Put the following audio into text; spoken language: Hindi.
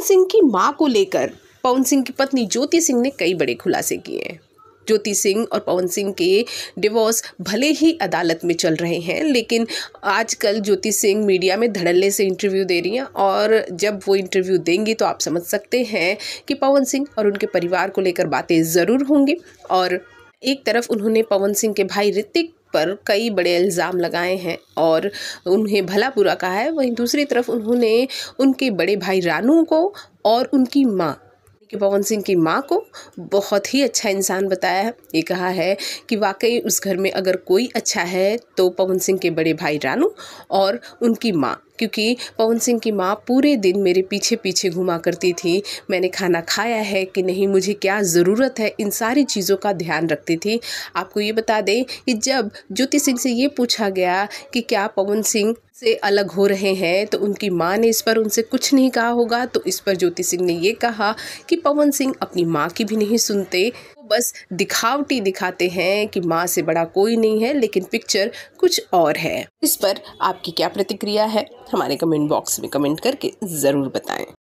सिंह की मां को लेकर पवन सिंह की पत्नी ज्योति सिंह ने कई बड़े खुलासे किए हैं। ज्योति सिंह और पवन सिंह के डिवोर्स भले ही अदालत में चल रहे हैं, लेकिन आजकल ज्योति सिंह मीडिया में धड़ल्ले से इंटरव्यू दे रही हैं और जब वो इंटरव्यू देंगी तो आप समझ सकते हैं कि पवन सिंह और उनके परिवार को लेकर बातें ज़रूर होंगी। और एक तरफ उन्होंने पवन सिंह के भाई ऋतिक पर कई बड़े इल्ज़ाम लगाए हैं और उन्हें भला बुरा कहा है, वहीं दूसरी तरफ उन्होंने उनके बड़े भाई रानू को और उनकी माँ कि पवन सिंह की माँ को बहुत ही अच्छा इंसान बताया है। ये कहा है कि वाकई उस घर में अगर कोई अच्छा है तो पवन सिंह के बड़े भाई रानू और उनकी माँ, क्योंकि पवन सिंह की माँ पूरे दिन मेरे पीछे पीछे घुमा करती थी, मैंने खाना खाया है कि नहीं, मुझे क्या ज़रूरत है, इन सारी चीज़ों का ध्यान रखती थी। आपको ये बता दें कि जब ज्योति सिंह से ये पूछा गया कि क्या पवन सिंह से अलग हो रहे हैं तो उनकी माँ ने इस पर उनसे कुछ नहीं कहा होगा, तो इस पर ज्योति सिंह ने ये कहा कि पवन सिंह अपनी माँ की भी नहीं सुनते, वो बस दिखावटी दिखाते हैं कि माँ से बड़ा कोई नहीं है, लेकिन पिक्चर कुछ और है। इस पर आपकी क्या प्रतिक्रिया है, हमारे कमेंट बॉक्स में कमेंट करके ज़रूर बताएं।